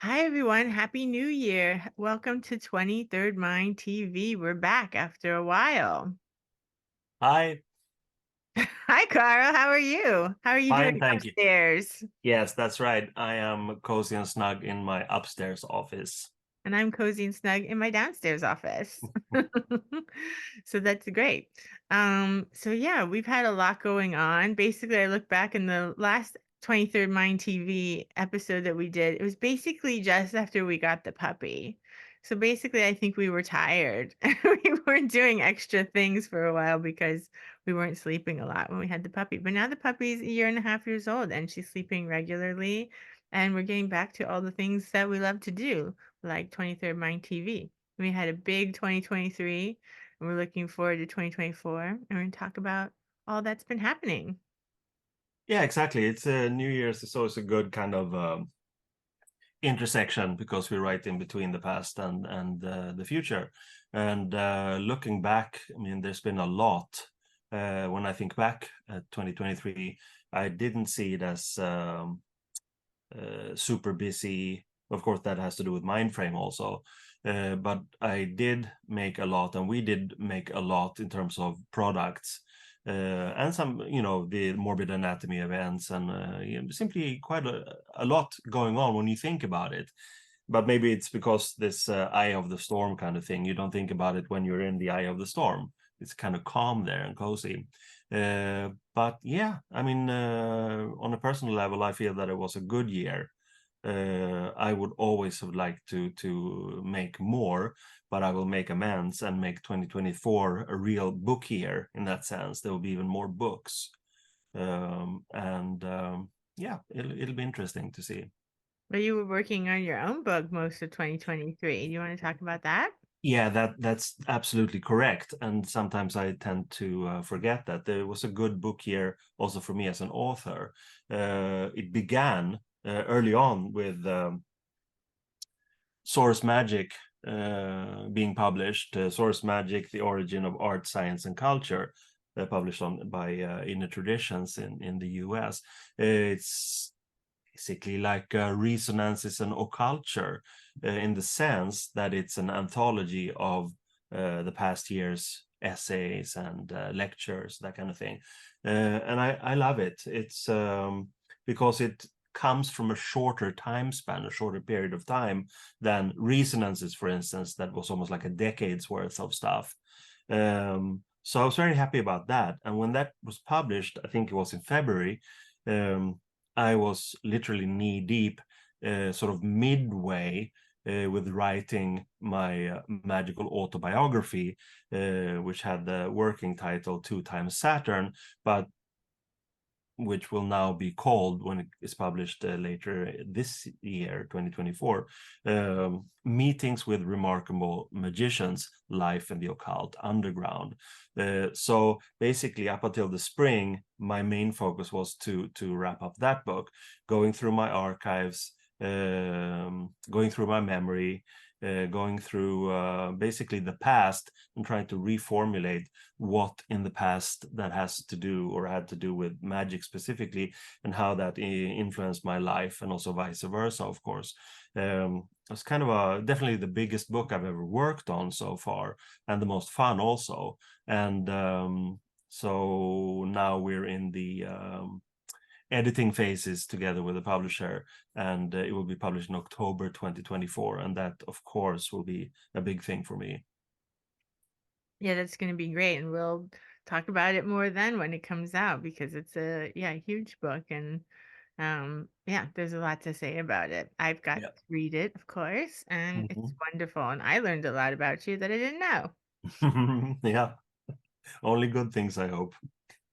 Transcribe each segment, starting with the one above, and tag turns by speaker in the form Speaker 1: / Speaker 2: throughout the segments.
Speaker 1: Hi, everyone. Happy New Year. Welcome to 23rd Mind TV. We're back after a while.
Speaker 2: Hi,
Speaker 1: Hi, Carl. How are you? How are you
Speaker 2: fine,
Speaker 1: doing
Speaker 2: thank you.
Speaker 1: upstairs?
Speaker 2: Yes, that's right. I am cozy and snug in my upstairs office.
Speaker 1: And I'm cozy and snug in my downstairs office. So that's great. So yeah, we've had a lot going on. Basically, I look back in the last 23rd Mind TV episode that we did. It was basically just after we got the puppy. So basically, I think we were tired. We weren't doing extra things for a while because we weren't sleeping a lot when we had the puppy. But now the puppy's a year and a half years old and she's sleeping regularly. And we're getting back to all the things that we love to do like 23rd Mind TV. We had a big 2023 and we're looking forward to 2024 and we're going to talk about all that's been happening.
Speaker 2: Yeah, exactly. It's New Year's is always a good kind of intersection because we're right in between the past and the future. And looking back, I mean, there's been a lot. When I think back at 2023, I didn't see it as super busy. Of course, that has to do with Mindframe also. But I did make a lot, and we did make a lot in terms of products and some, the morbid anatomy events, and simply quite a lot going on when you think about it. But maybe it's because this eye of the storm kind of thing. You don't think about it when you're in the eye of the storm. It's kind of calm there and cozy. But yeah, I mean, on a personal level, I feel that it was a good year. I would always have liked to make more, but I will make amends and make 2024 a real book year in that sense. There will be even more books, and yeah, it'll be interesting to see.
Speaker 1: But you were working on your own book most of 2023. Do you want to talk about that?
Speaker 2: Yeah, that's absolutely correct. And sometimes I tend to forget that there was a good book year also for me as an author. It began early on with Source Magic being published. Source Magic: The Origin of Art, Science, and Culture, published by Inner Traditions in the U.S. It's basically like Resonances and Occulture in the sense that it's an anthology of the past year's essays and lectures, that kind of thing. And I love it. It's because it comes from a shorter time span, a shorter period of time than Resonances, for instance, that was almost like a decade's worth of stuff. So I was very happy about that. And when that was published, I think it was in February, um, I was literally knee deep, sort of midway with writing my magical autobiography, which had the working title Two Times Saturn, but which will now be called, when it is published later this year, 2024, Meetings with Remarkable Magicians, Life in the Occult Underground. So basically, up until the spring, my main focus was to wrap up that book, going through my archives, going through my memory, going through basically the past and trying to reformulate what in the past that has to do or had to do with magic specifically, and how that influenced my life, and also vice versa, of course. It's kind of definitely the biggest book I've ever worked on so far, and the most fun also. And so now we're in the editing phases together with the publisher, and it will be published in October 2024, and that of course will be a big thing for me.
Speaker 1: Yeah, that's going to be great. And we'll talk about it more then when it comes out because it's a, yeah, huge book. And yeah, there's a lot to say about it. I've got
Speaker 2: Yeah.
Speaker 1: to read it, of course, and it's
Speaker 2: Mhm.
Speaker 1: wonderful. And I learned a lot about you that I didn't know.
Speaker 2: Yeah, only good things, I hope.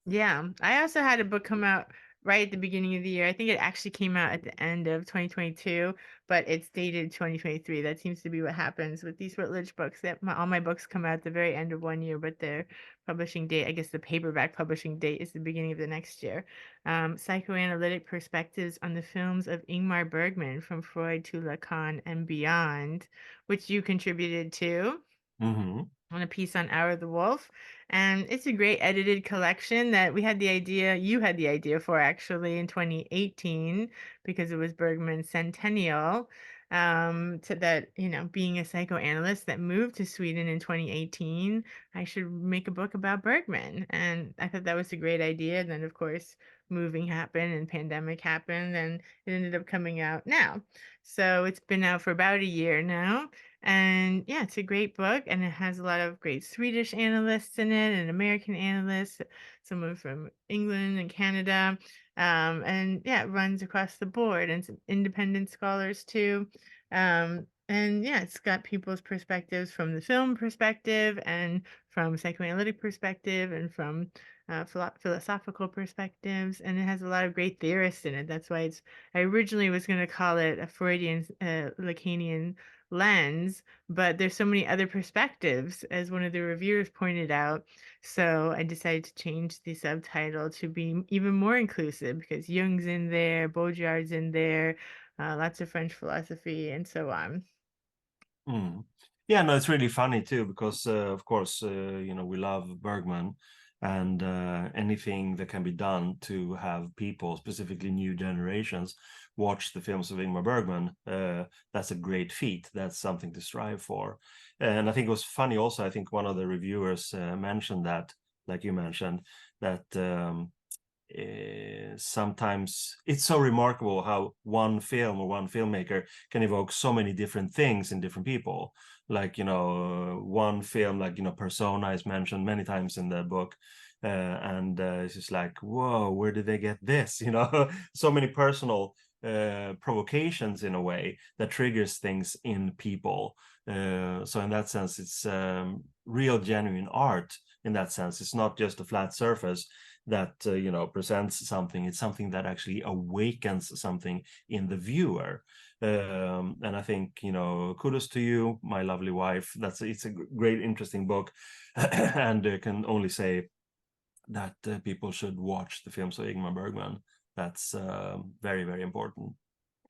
Speaker 1: Yeah, I also had a book come out right at the beginning of the year. I think it actually came out at the end of 2022, but it's dated 2023. That seems to be what happens with these Routledge books. That all my books come out at the very end of one year, but their publishing date, I guess the paperback publishing date, is the beginning of the next year. Psychoanalytic Perspectives on the Films of Ingmar Bergman, From Freud to Lacan and Beyond, which you contributed to
Speaker 2: Hmm.
Speaker 1: on a piece on Hour of the Wolf. And it's a great edited collection that you had the idea for actually in 2018 because it was Bergman's centennial. to that, being a psychoanalyst that moved to Sweden in 2018, I should make a book about Bergman. And I thought that was a great idea. And then, of course, moving happened and pandemic happened, and it ended up coming out now. So it's been out for about a year now. And yeah, it's a great book, and it has a lot of great Swedish analysts in it and American analysts, someone from England and Canada. And yeah, it runs across the board, and some independent scholars too. And yeah, it's got people's perspectives from the film perspective, and from psychoanalytic perspective, and from philosophical perspectives, and it has a lot of great theorists in it. That's why I originally was going to call it a Freudian, Lacanian lens, but there's so many other perspectives, as one of the reviewers pointed out. So I decided to change the subtitle to be even more inclusive, because Jung's in there, Baudrillard's in there, lots of French philosophy, and so on.
Speaker 2: Mm. Yeah, no, it's really funny too because, of course, we love Bergman, and anything that can be done to have people, specifically new generations, watch the films of Ingmar Bergman, that's a great feat. That's something to strive for. And I think it was funny also. I think one of the reviewers mentioned that, like you mentioned, that sometimes it's so remarkable how one film or one filmmaker can evoke so many different things in different people. Like, one film, like, Persona is mentioned many times in the book. And it's just like, whoa, where did they get this? So many personal provocations in a way that triggers things in people. So in that sense, it's real genuine art. In that sense, it's not just a flat surface that presents something. It's something that actually awakens something in the viewer. And I think, kudos to you, my lovely wife. It's a great, interesting book. And I can only say that people should watch the films of Ingmar Bergman. That's very, very important.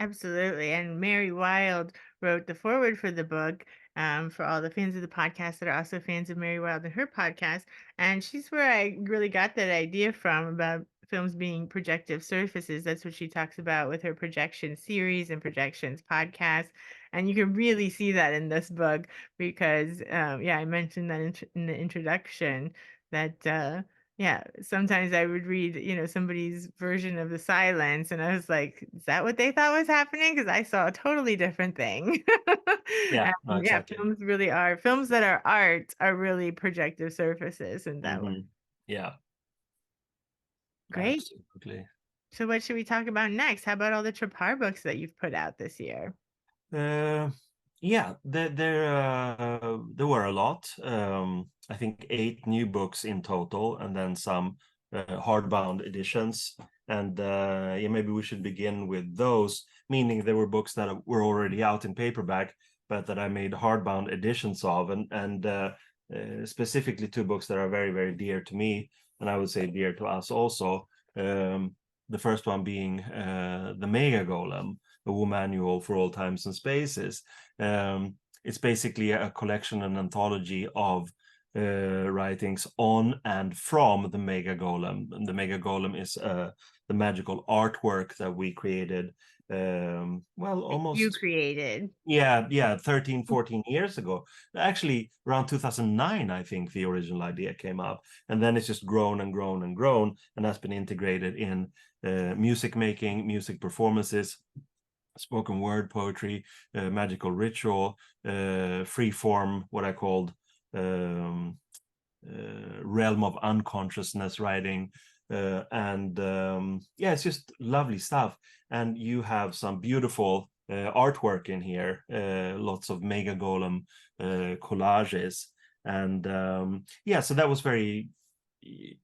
Speaker 1: Absolutely. And Mary Wild wrote the foreword for the book, for all the fans of the podcast that are also fans of Mary Wild and her podcast. And she's where I really got that idea from, about films being projective surfaces. That's what she talks about with her projection series and projections podcast. And you can really see that in this book, because, yeah, I mentioned that in the introduction, that yeah, sometimes I would read, somebody's version of the silence, and I was like, "Is that what they thought was happening?" Because I saw a totally different thing.
Speaker 2: Yeah, no,
Speaker 1: And yeah,
Speaker 2: exactly.
Speaker 1: films that are art are really projective surfaces in that way.
Speaker 2: Yeah,
Speaker 1: Great.
Speaker 2: absolutely.
Speaker 1: So what should we talk about next? How about all the Trapar books that you've put out this year?
Speaker 2: Uh, yeah, there were a lot. I think 8 new books in total, and then some hardbound editions. And yeah, maybe we should begin with those, meaning there were books that were already out in paperback, but that I made hardbound editions of, and specifically 2 books that are very, very dear to me, and I would say dear to us also. The first one being the Mega Golem, a Wu manual for all times and spaces. It's basically a collection, an anthology of writings on and from the Mega Golem. And the Mega Golem is the magical artwork that we created, well,
Speaker 1: That you
Speaker 2: almost,
Speaker 1: created.
Speaker 2: yeah, 13, 14 years ago. Actually, around 2009, I think the original idea came up. And then it's just grown and grown and grown, and has been integrated in music making, music performances, spoken word poetry, magical ritual, free form, what I called um, realm of unconsciousness writing. And yeah, it's just lovely stuff. And you have some beautiful artwork in here, lots of Mega Golem collages. And yeah, so that was very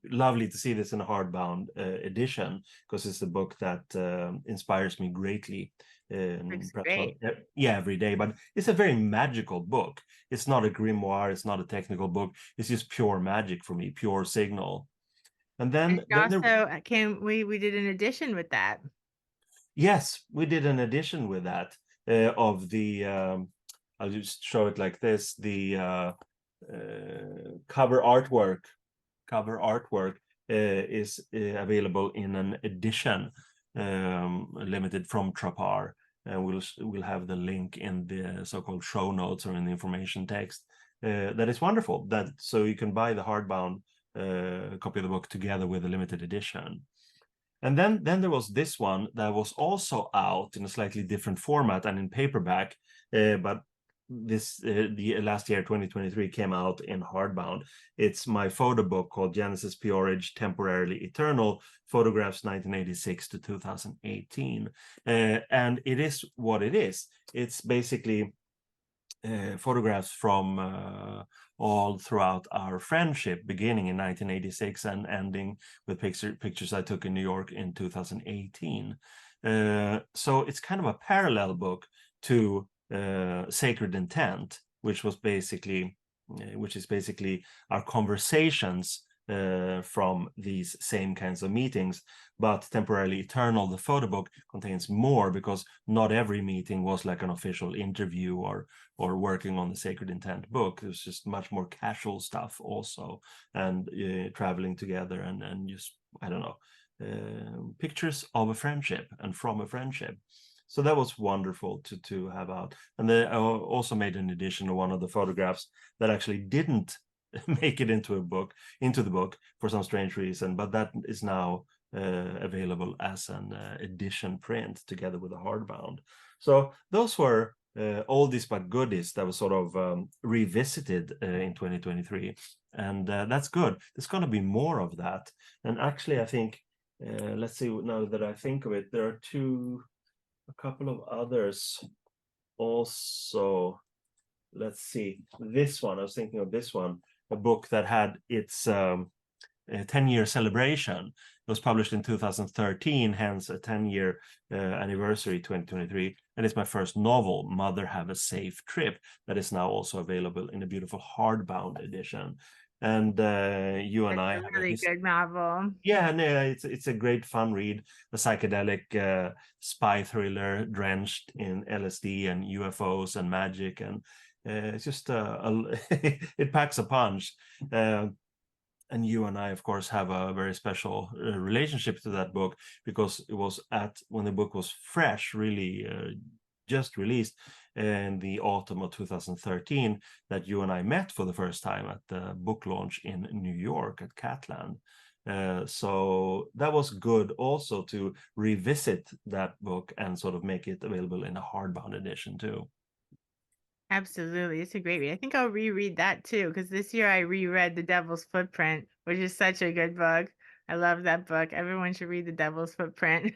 Speaker 2: lovely to see this in a hardbound edition, because it's a book that inspires me greatly,
Speaker 1: Looks
Speaker 2: perhaps not,
Speaker 1: great.
Speaker 2: yeah, every day, but it's a very magical book. It's not a grimoire, it's not a technical book, it's just pure magic for me, pure signal. And
Speaker 1: And
Speaker 2: then there,
Speaker 1: also, came we did an edition with that.
Speaker 2: yes, we did an edition with that, of the I'll just show it like this, the cover artwork is available in an edition, limited from Trapar. and we'll have the link in the so-called show notes or in the information text. That is wonderful. That so you can buy the hardbound copy of the book together with a limited edition. And then there was this one that was also out in a slightly different format and in paperback, but this the last year 2023 came out in hardbound. It's my photo book called Genesis Peorage Temporarily Eternal: Photographs 1986 to 2018, and it is what it is. It's basically photographs from all throughout our friendship, beginning in 1986 and ending with pictures I took in New York in 2018. So it's kind of a parallel book to Sacred Intent, which is basically our conversations from these same kinds of meetings. But Temporarily Eternal, the photo book, contains more, because not every meeting was like an official interview or working on the Sacred Intent book. It was just much more casual stuff also, and traveling together and just, I don't know, pictures of a friendship and from a friendship. So that was wonderful to have out. And they also made an edition of one of the photographs that actually didn't make it into the book for some strange reason, but that is now available as an edition print together with a hardbound. So those were oldies but goodies that was sort of revisited in 2023, and that's good. There's going to be more of that. And actually, I think let's see, now that I think of it, there are a couple of others also. Let's see, this one, I was thinking of this one, a book that had its 10-year celebration. It was published in 2013, hence a 10-year anniversary 2023, and it's my first novel, Mother Have a Safe Trip, that is now also available in a beautiful hardbound edition. And you and
Speaker 1: That's
Speaker 2: I
Speaker 1: a
Speaker 2: have
Speaker 1: really good novel.
Speaker 2: yeah, no, it's a great fun read, a psychedelic spy thriller drenched in LSD and UFOs and magic, and it's just it packs a punch. And you and I, of course, have a very special relationship to that book, because it was when the book was fresh, really just released in the autumn of 2013, that you and I met for the first time at the book launch in New York at Catland. So that was good also to revisit that book and sort of make it available in a hardbound edition too.
Speaker 1: Absolutely. It's a great read. I think I'll reread that too, because this year I reread The Devil's Footprint, which is such a good book. I love that book. Everyone should read The Devil's Footprint.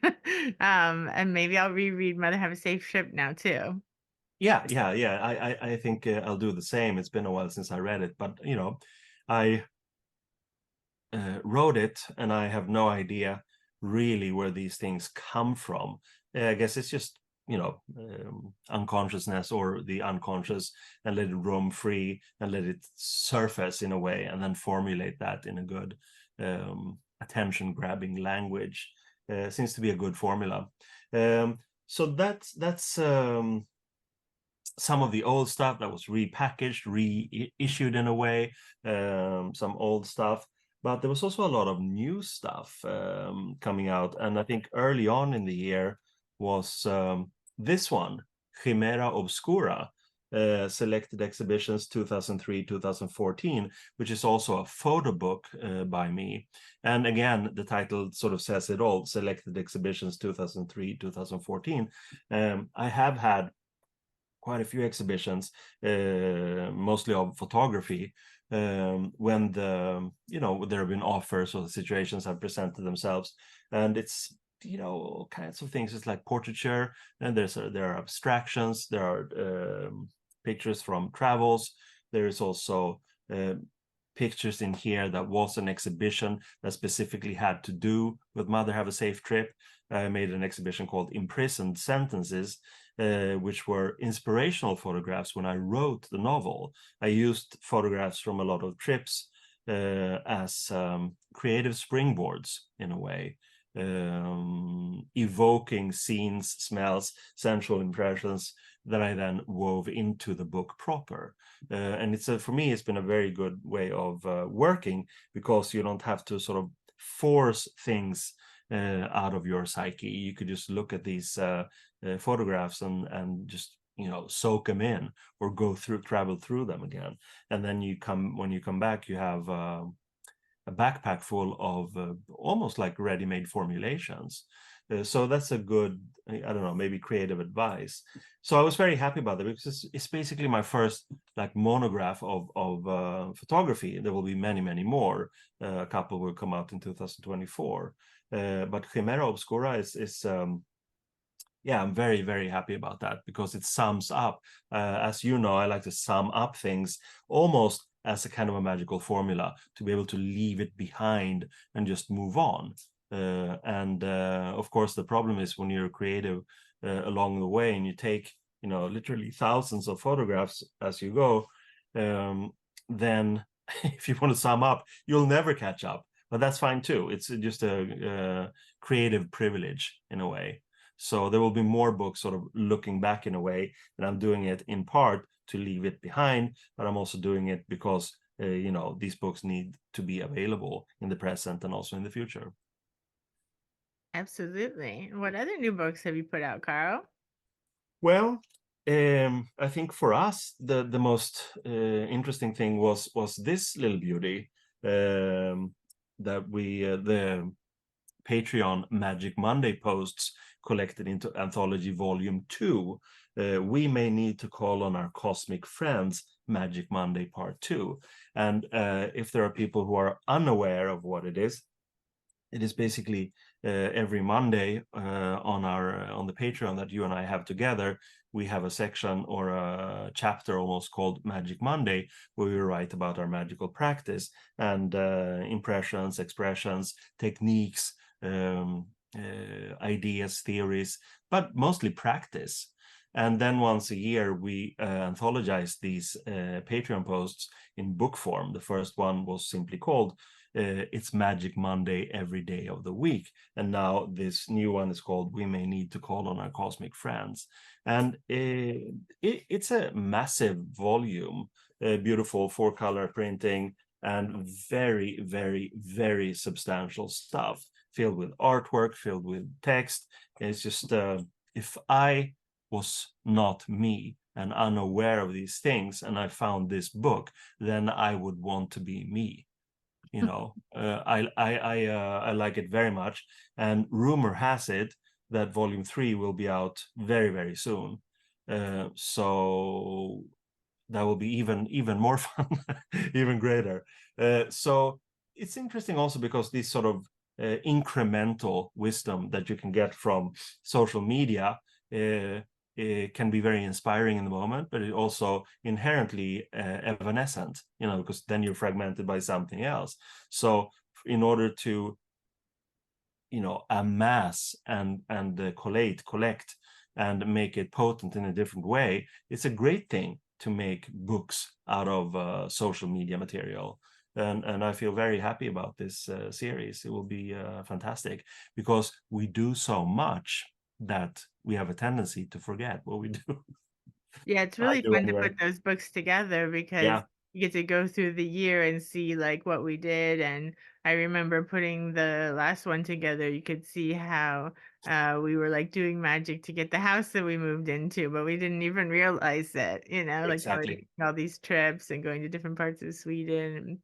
Speaker 1: And maybe I'll reread Mother Have a Safe Trip now too.
Speaker 2: Yeah. I think I'll do the same. It's been a while since I read it, but I wrote it, and I have no idea really where these things come from. I guess it's just unconsciousness or the unconscious, and let it roam free and let it surface in a way, and then formulate that in a good attention grabbing language. Seems to be a good formula. So that's some of the old stuff that was repackaged, reissued in a way, some old stuff. But there was also a lot of new stuff coming out. And I think early on in the year was this one, Chimera Obscura, Selected Exhibitions 2003-2014, which is also a photo book by me. And again, the title sort of says it all, Selected Exhibitions 2003-2014. I have had quite a few exhibitions, mostly of photography, when there have been offers or the situations have presented themselves, and it's all kinds of things. It's like portraiture, and there are abstractions, there are pictures from travels. There is also pictures in here that was an exhibition that specifically had to do with Mother Have a Safe Trip. I made an exhibition called Imprisoned Sentences, which were inspirational photographs when I wrote the novel. I used photographs from a lot of trips as creative springboards in a way, evoking scenes, smells, sensual impressions that I then wove into the book proper. And for me, it's been a very good way of working, because you don't have to sort of force things out of your psyche. You could just look at these photographs and just soak them in, or travel through them again. And then when you come back, you have a backpack full of almost like ready-made formulations. So that's a good, I don't know, maybe creative advice. So I was very happy about that, because it's basically my first like monograph of photography. There will be many, many more. A couple will come out in 2024. But Chimera Obscura is yeah, I'm very, very happy about that, because it sums up, as you know, I like to sum up things almost as a kind of a magical formula, to be able to leave it behind and just move on. And of course, the problem is when you're creative along the way, and you take, literally thousands of photographs as you go, then if you want to sum up, you'll never catch up. But that's fine too. It's just a creative privilege in a way. So there will be more books sort of looking back in a way, and I'm doing it in part to leave it behind, but I'm also doing it because, these books need to be available in the present and also in the future.
Speaker 1: Absolutely. What other new books have you put out, Carl?
Speaker 2: Well, I think for us, the most interesting thing was this little beauty, that the Patreon Magic Monday posts collected into Anthology Volume 2. We may need to call on our cosmic friends, Magic Monday Part 2. And if there are people who are unaware of what it is basically every Monday on the Patreon that you and I have together, we have a section or a chapter almost called Magic Monday, where we write about our magical practice and impressions, expressions, techniques, ideas, theories, but mostly practice. And then once a year, we anthologize these Patreon posts in book form. The first one was simply called It's Magic Monday Every Day of the Week. And now this new one is called We May Need to Call on Our Cosmic Friends. And it's a massive volume, beautiful 4-color printing, and very, very, very substantial stuff, filled with artwork, filled with text. It's just, if I was not me and unaware of these things, and I found this book, then I would want to be me. I like it very much, and rumor has it that Volume 3 will be out very, very soon. So that will be even more fun, even greater. So it's interesting also because this sort of incremental wisdom that you can get from social media it can be very inspiring in the moment, but it also inherently evanescent, because then you're fragmented by something else. So in order to, amass and collect and make it potent in a different way, it's a great thing to make books out of social media material. And I feel very happy about this series. It will be fantastic, because we do so much that we have a tendency to forget what we do.
Speaker 1: Yeah, it's
Speaker 2: I
Speaker 1: really
Speaker 2: do
Speaker 1: fun to
Speaker 2: anyway.
Speaker 1: put those books together because
Speaker 2: Yeah,
Speaker 1: you get to go through the year and see like what we did. And I remember putting the last one together, you could see how we were like doing magic to get the house that we moved into, but we didn't even realize it, like how we
Speaker 2: exactly.
Speaker 1: all these trips and going to different parts of Sweden. And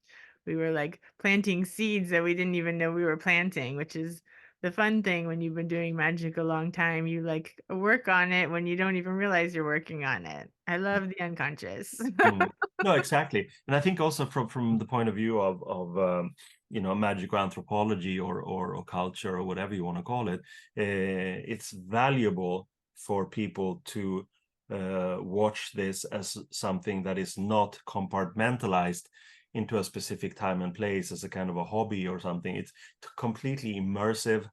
Speaker 1: we were like planting seeds that we didn't even know we were planting, which is the fun thing when you've been doing magic a long time. You like work on it when you don't even realize you're working on it. I love the unconscious.
Speaker 2: Mm. No, exactly. And I think also from the point of view of magical anthropology or culture or whatever you want to call it, it's valuable for people to watch this as something that is not compartmentalized into a specific time and place as a kind of a hobby or something. It's completely immersive.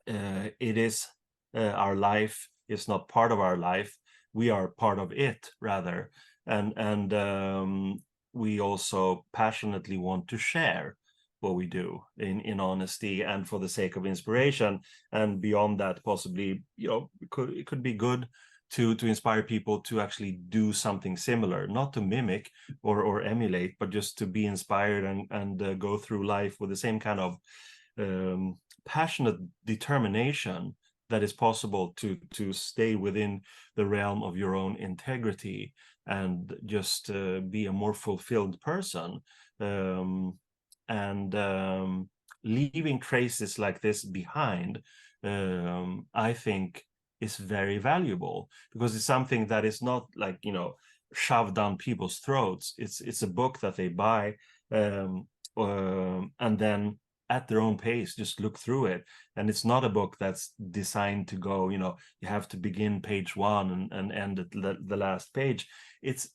Speaker 2: It is our life. It's not part of our life. We are part of it, rather. And we also passionately want to share what we do in honesty and for the sake of inspiration. And beyond that, possibly, it could be good to inspire people to actually do something similar, not to mimic or emulate, but just to be inspired and go through life with the same kind of passionate determination that is possible to stay within the realm of your own integrity and just be a more fulfilled person. And leaving traces like this behind, I think is very valuable, because it's something that is not like, shoved down people's throats. It's a book that they buy, and then at their own pace just look through it. And it's not a book that's designed to go, you have to begin page 1 and end at the last page. It's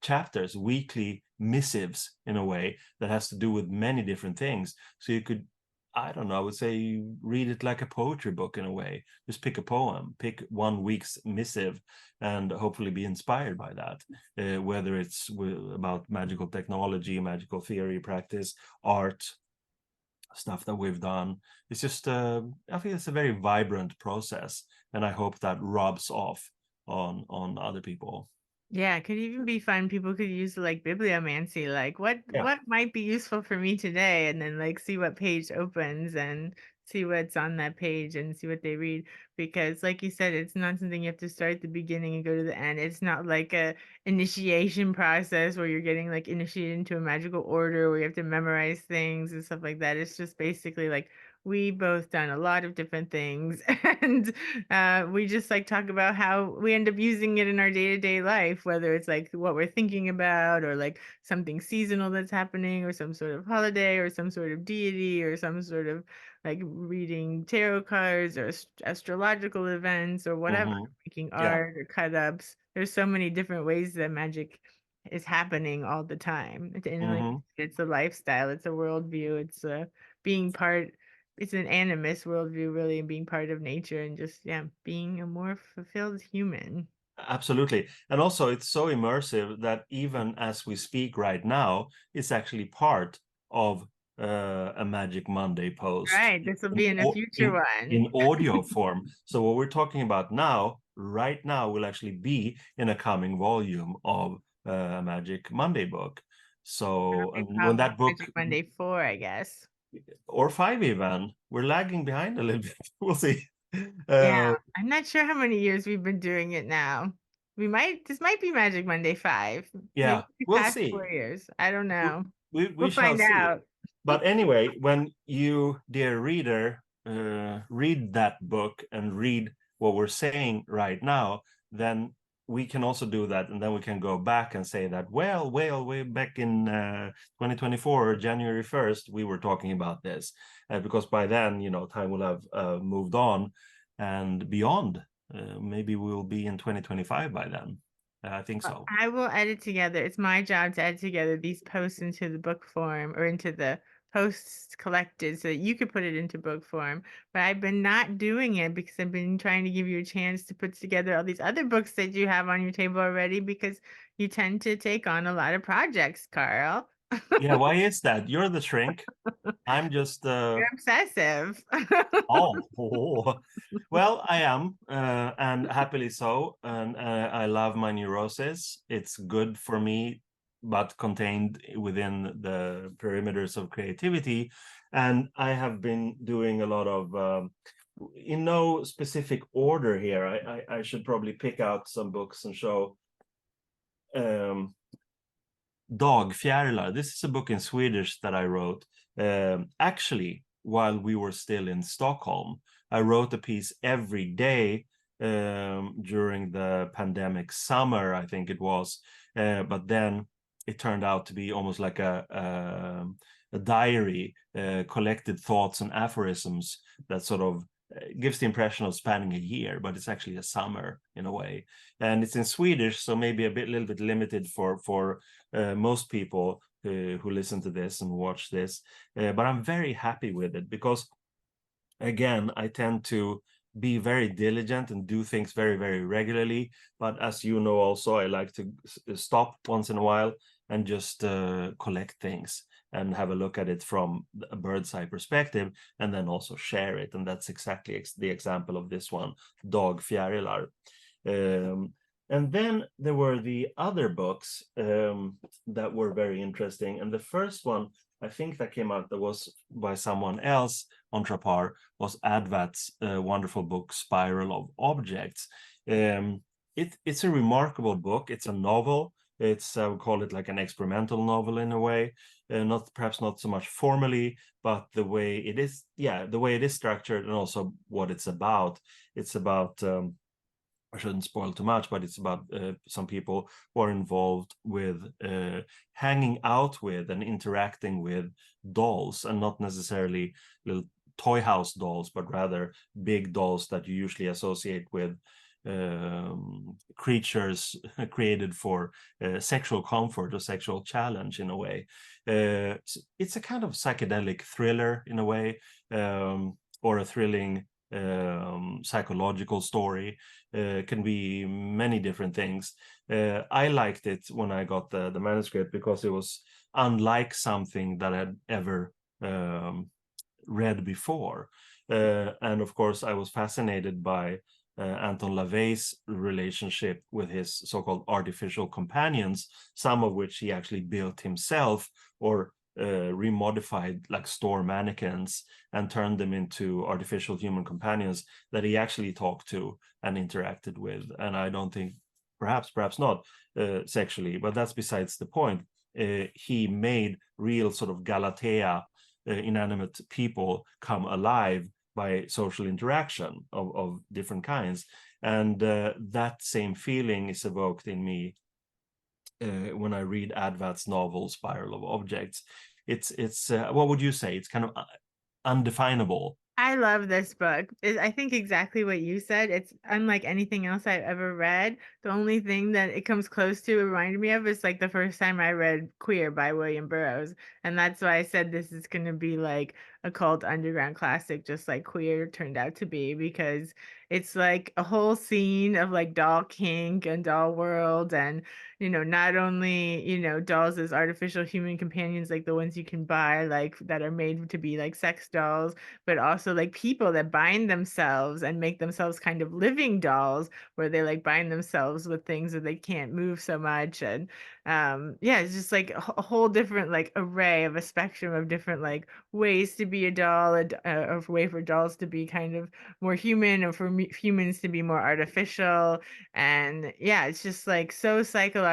Speaker 2: chapters, weekly missives, in a way, that has to do with many different things. So you could, I don't know, I would say read it like a poetry book in a way. Just pick a poem, pick 1 week's missive, and hopefully be inspired by that. Whether it's about magical technology, magical theory, practice, art, stuff that we've done. It's just, I think it's a very vibrant process, and I hope that rubs off on other people.
Speaker 1: Yeah, it could even be fun. People could use like bibliomancy, like
Speaker 2: Yeah.
Speaker 1: what might be useful for me today, and then like see what page opens and see what's on that page and see what they read. Because like you said, it's not something you have to start at the beginning and go to the end. It's not like a initiation process where you're getting like initiated into a magical order where you have to memorize things and stuff like that. It's just basically like we both done a lot of different things and we just like talk about how we end up using it in our day-to-day life, whether it's like what we're thinking about or like something seasonal that's happening or some sort of holiday or some sort of deity or some sort of like reading tarot cards or astrological events or whatever,
Speaker 2: Hmm.
Speaker 1: making
Speaker 2: Yeah.
Speaker 1: art or cut ups. There's so many different ways that magic is happening all the time. And like
Speaker 2: Hmm.
Speaker 1: it's a lifestyle, it's a worldview, it's a being part, it's an animist worldview really, and being part of nature and just yeah being a more fulfilled human.
Speaker 2: Absolutely. And also, it's so immersive that even as we speak right now, it's actually part of a Magic Monday post
Speaker 1: Right, this will
Speaker 2: in,
Speaker 1: be in a future one.
Speaker 2: in audio form. So what we're talking about now, right now, will actually be in a coming volume of a Magic Monday book.
Speaker 1: It'll
Speaker 2: So,
Speaker 1: be
Speaker 2: and when
Speaker 1: probably
Speaker 2: that book,
Speaker 1: Magic Monday 4, I guess.
Speaker 2: or 5 even, we're lagging behind a little bit. We'll see.
Speaker 1: Yeah,
Speaker 2: Uh,
Speaker 1: I'm not sure how many years we've been doing it now. This might be Magic Monday 5. Maybe
Speaker 2: yeah,
Speaker 1: we
Speaker 2: we'll
Speaker 1: passed
Speaker 2: see.
Speaker 1: 4 years. I don't know.
Speaker 2: We
Speaker 1: We'll
Speaker 2: shall
Speaker 1: find
Speaker 2: see.
Speaker 1: out.
Speaker 2: But anyway, when you, dear reader, read that book and read what we're saying right now, then we can also do that, and then we can go back and say that, well, way back in 2024, January 1st, we were talking about this, because by then, time will have moved on and beyond. Maybe we'll be in 2025 by then. I think so.
Speaker 1: I will edit together. It's my job to edit together these posts into the book form or into the posts collected so that you could put it into book form. But I've been not doing it because I've been trying to give you a chance to put together all these other books that you have on your table already because you tend to take on a lot of projects, Carl.
Speaker 2: Yeah, why is that? You're the shrink. I'm just
Speaker 1: You're obsessive.
Speaker 2: oh, well, I am, and happily so. And I love my neurosis. It's good for me, but contained within the perimeters of creativity. And I have been doing a lot of, in no specific order here. I should probably pick out some books and show. Um, Dagfjärilar. This is a book in Swedish that I wrote. Actually, while we were still in Stockholm, I wrote a piece every day during the pandemic summer, I think it was. But then it turned out to be almost like a diary, collected thoughts and aphorisms that sort of gives the impression of spanning a year, but it's actually a summer in a way. And it's in Swedish, so maybe little bit limited for most people who listen to this and watch this. But I'm very happy with it because, again, I tend to be very diligent and do things very, very regularly. But as you know, also, I like to stop once in a while and just collect things and have a look at it from a bird's eye perspective, and then also share it. And that's exactly the example of this one, Dagfjärilar. And then there were the other books that were very interesting. And the first one I think that came out, that was by someone else on Trapar, was Advat's wonderful book Spiral of Objects. It's a remarkable book. It's a novel. It's, I would call it like an experimental novel in a way, not perhaps not so much formally, but the way it is, yeah, the way it is structured, and also what it's about. It's about I shouldn't spoil too much, but it's about some people who are involved with hanging out with and interacting with dolls, and not necessarily little toy house dolls, but rather big dolls that you usually associate with creatures created for sexual comfort or sexual challenge in a way. It's a kind of psychedelic thriller in a way, or a thrilling psychological story. Can be many different things. I liked it when I got the manuscript because it was unlike something that I had ever read before. And of course, I was fascinated by Anton LaVey's relationship with his so-called artificial companions, some of which he actually built himself, or remodified like store mannequins and turned them into artificial human companions that he actually talked to and interacted with. And I don't think, perhaps not sexually, but that's besides the point. He made real sort of Galatea inanimate people come alive by social interaction of different kinds. And that same feeling is evoked in me when I read Advat's novel Spiral of Objects. It's what would you say? It's kind of undefinable.
Speaker 1: I love this book. I think exactly what you said. It's unlike anything else I've ever read. The only thing that it comes close to, it reminded me of, is like the first time I read Queer by William Burroughs. And that's why I said this is going to be like a cult underground classic, just like Queer turned out to be, because it's like a whole scene of like doll kink and doll world. And, not only, dolls as artificial human companions, like the ones you can buy, like that are made to be like sex dolls, but also like people that bind themselves and make themselves kind of living dolls, where they like bind themselves with things that they can't move so much. And yeah, it's just like a whole different like array of a spectrum of different like ways to be a doll, a way for dolls to be kind of more human, or for humans to be more artificial. And yeah, it's just like so psychologically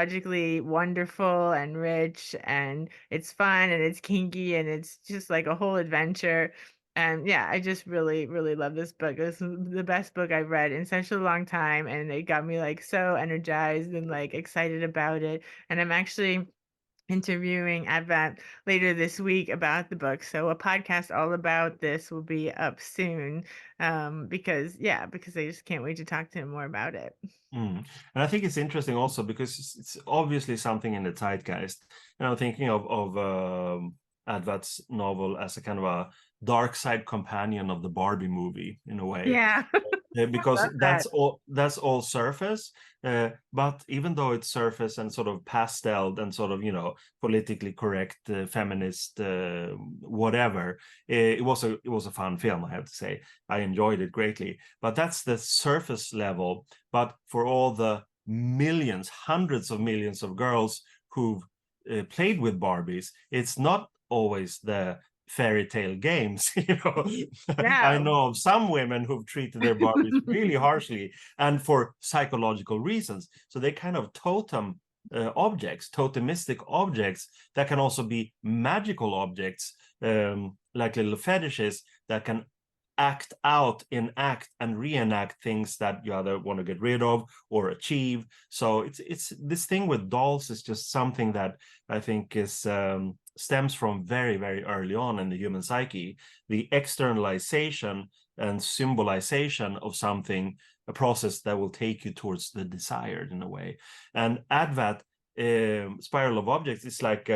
Speaker 1: wonderful and rich, and it's fun and it's kinky and it's just like a whole adventure. And yeah, I just really, really love this book. This is the best book I've read in such a long time, and it got me like so energized and like excited about it. And I'm actually interviewing Advent later this week about the book. So a podcast all about this will be up soon. Because I just can't wait to talk to him more about it.
Speaker 2: Mm. And I think it's interesting also because it's obviously something in the zeitgeist. And I'm thinking of Advat's novel as a kind of a dark side companion of the Barbie movie in a way.
Speaker 1: Yeah,
Speaker 2: Because
Speaker 1: love that.
Speaker 2: that's all surface, but even though it's surface and sort of pastel and sort of politically correct, feminist, whatever, it was a fun film, I have to say. I enjoyed it greatly, but that's the surface level. But for all the millions, hundreds of millions of girls who've played with Barbies, it's not always the fairy tale games. I
Speaker 1: No.
Speaker 2: know of some women who've treated their Barbies really harshly and for psychological reasons. So they kind of objects, totemistic objects that can also be magical objects, like little fetishes that can act out, enact, and reenact things that you either want to get rid of or achieve. So it's this thing with dolls is just something that I think is stems from very, very early on in the human psyche. The externalization and symbolization of something, a process that will take you towards the desired in a way. And Advat, Spiral of Objects, is like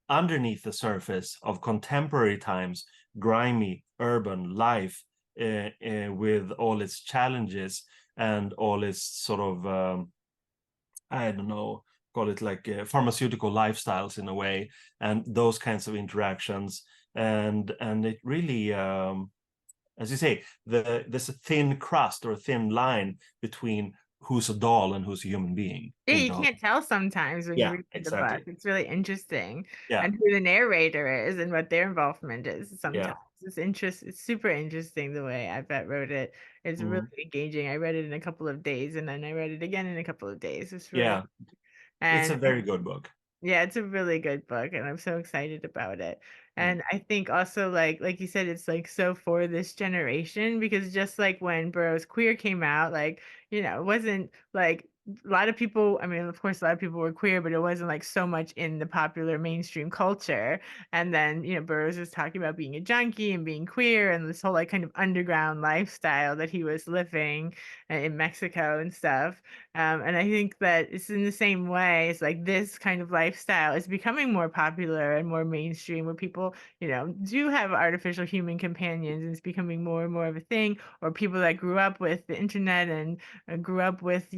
Speaker 2: underneath the surface of contemporary times, grimy urban life, with all its challenges and all its sort of I don't know, call it like pharmaceutical lifestyles in a way, and those kinds of interactions. And it really, as you say, there's a thin crust or a thin line between who's a doll and who's a human being,
Speaker 1: Yeah,
Speaker 2: you
Speaker 1: you
Speaker 2: know.
Speaker 1: can't tell sometimes when you
Speaker 2: Yeah,
Speaker 1: read the book.
Speaker 2: exactly.
Speaker 1: It's really interesting,
Speaker 2: Yeah,
Speaker 1: and who the narrator is and what their involvement is
Speaker 2: yeah.
Speaker 1: sometimes. It's super interesting the way I bet wrote it. It's really
Speaker 2: Mhm.
Speaker 1: engaging. I read it in a couple of days and then I read it again in a couple of days. It's really,
Speaker 2: Yeah, it's
Speaker 1: and
Speaker 2: a very good book.
Speaker 1: yeah, it's a really good book, and I'm so excited about it.
Speaker 2: Mm.
Speaker 1: And I think also, like you said, it's like so for this generation because just like when Burroughs Queer came out, like, it wasn't like a lot of people, I mean, of course, a lot of people were queer, but it wasn't like so much in the popular mainstream culture. And then, Burroughs was talking about being a junkie and being queer and this whole like kind of underground lifestyle that he was living in Mexico and stuff. And I think that it's in the same way. It's like this kind of lifestyle is becoming more popular and more mainstream, where people, do have artificial human companions, and it's becoming more and more of a thing. Or people that grew up with the internet and grew up with,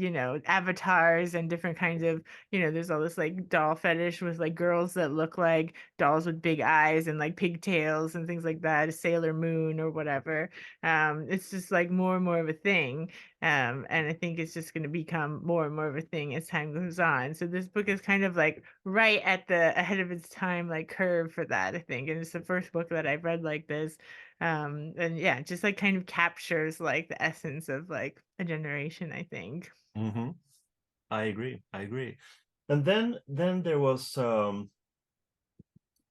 Speaker 1: avatars and different kinds of, there's all this like doll fetish with like girls that look like dolls with big eyes and like pigtails and things like that, Sailor Moon or whatever. It's just like more and more of a thing. And I think it's just going to become more and more of a thing as time goes on. So this book is kind of like right at the ahead of its time, like curve for that, I think. And it's the first book that I've read like this. And yeah, just like kind of captures like the essence of like a generation, I think.
Speaker 2: Hmm. I agree. I agree. And then there was